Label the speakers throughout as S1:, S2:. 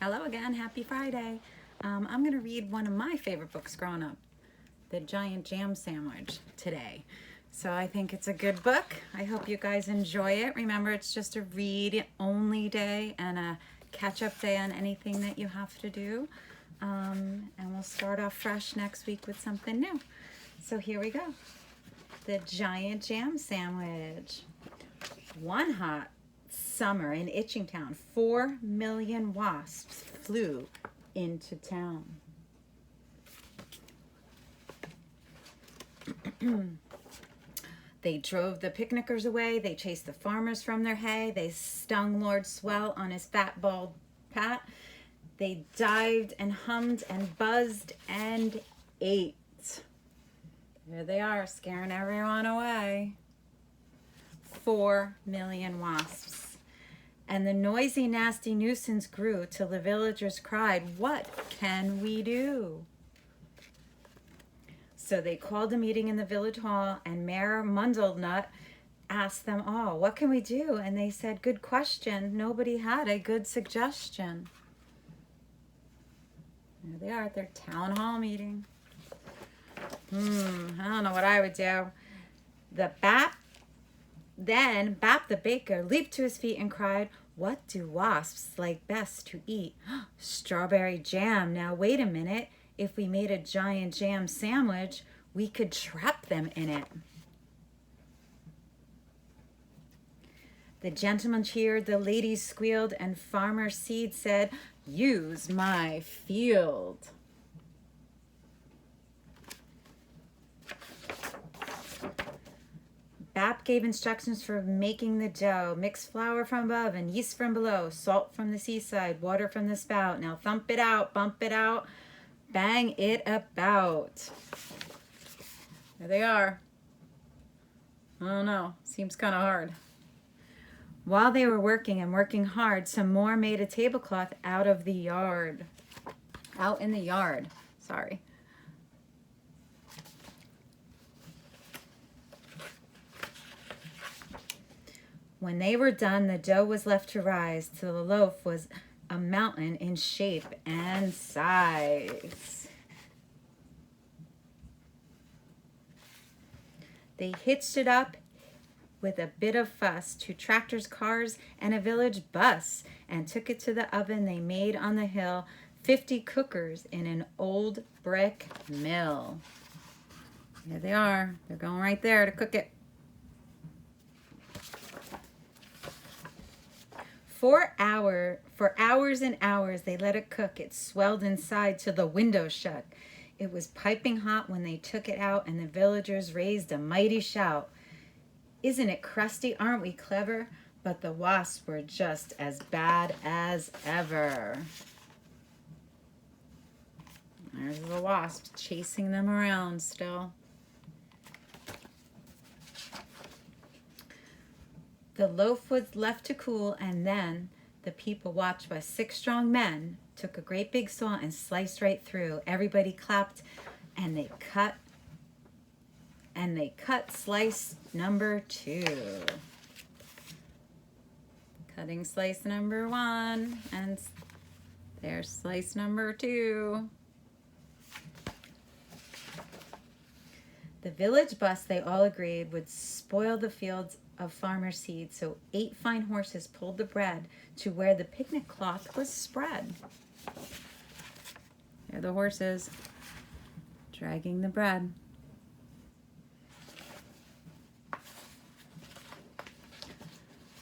S1: Hello again, happy Friday. I'm going to read one of my favorite books growing up, The Giant Jam Sandwich, today. So I think it's a good book. I hope you guys enjoy it. Remember, it's just a read only day and a catch up day on anything that you have to do. And we'll start off fresh next week with something new. So here we go. The Giant Jam Sandwich. One hot summer in Itchingtown, 4 million wasps flew into town. They drove the picnickers away. They chased the farmers from their hay. They stung Lord Swell on his fat, bald pat. They dived and hummed and buzzed and ate. There they are, scaring everyone away. 4 million wasps. And the noisy, nasty nuisance grew till the villagers cried, "What can we do?" So they called a meeting in the village hall, and Mayor Mundlenut asked them all, "What can we do?" And they said, "Good question." Nobody had a good suggestion. There they are at their town hall meeting. I don't know what I would do. Then Bap the baker leaped to his feet and cried, "What do wasps like best to eat?" "Strawberry jam. Now wait a minute. If we made a giant jam sandwich, we could trap them in it." The gentleman cheered, the ladies squealed, and Farmer Seed said, "Use my field." Bap gave instructions for making the dough. "Mix flour from above and yeast from below, salt from the seaside, water from the spout. Now thump it out, bump it out, bang it about." There they are. I don't know, seems kind of hard. While they were working and working hard, some more made a tablecloth out in the yard. Sorry. When they were done, the dough was left to rise till the loaf was a mountain in shape and size. They hitched it up with a bit of fuss to tractors, cars, and a village bus, and took it to the oven they made on the hill, 50 cookers in an old brick mill. There they are. They're going right there to cook it. For hours and hours, they let it cook. It swelled inside till the window shut. It was piping hot when they took it out, and the villagers raised a mighty shout. "Isn't it crusty? Aren't we clever?" But the wasps were just as bad as ever. There's the wasp chasing them around still. The loaf was left to cool, and then the people, watched by 6 strong men, took a great big saw and sliced right through. Everybody clapped, and they cut slice number 2. Cutting slice number 1, and there's slice number 2. The village bus, they all agreed, would spoil the fields of Farmer Seed, so 8 fine horses pulled the bread to where the picnic cloth was spread. There the horses, dragging the bread.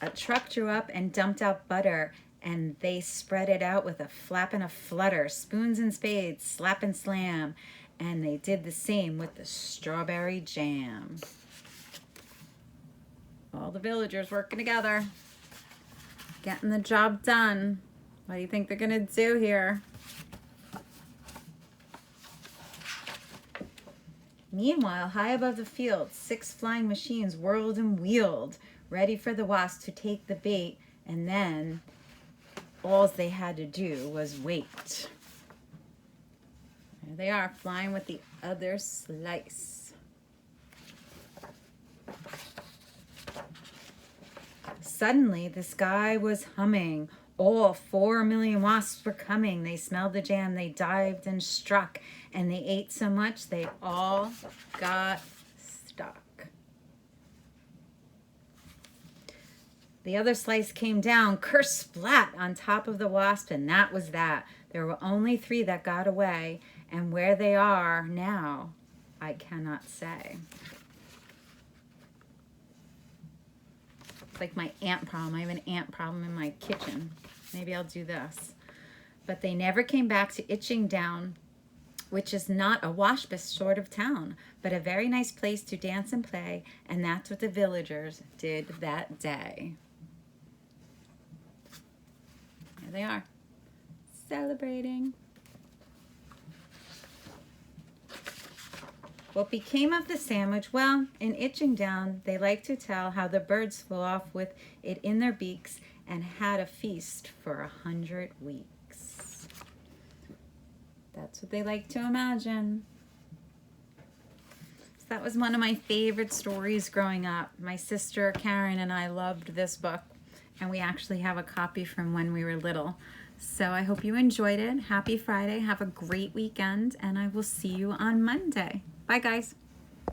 S1: A truck drew up and dumped out butter, and they spread it out with a flap and a flutter, spoons and spades, slap and slam, and they did the same with the strawberry jam. All the villagers working together, getting the job done. What do you think they're gonna do here? Meanwhile, high above the field, 6 flying machines whirled and wheeled, ready for the wasps to take the bait, and then all they had to do was wait. There they are, flying with the other slice. Suddenly, the sky was humming. all 4 million wasps were coming. They smelled the jam, they dived and struck, and they ate so much they all got stuck. The other slice came down, kersplat, on top of the wasp, and that was that. There were only 3 that got away, and where they are now, I cannot say. It's like my ant problem. I have an ant problem in my kitchen. Maybe I'll do this. But they never came back to Itching Down, which is not a waspish sort of town, but a very nice place to dance and play, and that's what the villagers did that day. There they are, celebrating. What became of the sandwich? Well, in Itching Down, they like to tell how the birds flew off with it in their beaks and had a feast for 100 weeks. That's what they like to imagine. So that was one of my favorite stories growing up. My sister Karen and I loved this book, and we actually have a copy from when we were little. So I hope you enjoyed it. Happy Friday. Have a great weekend, and I will see you on Monday. Bye, guys.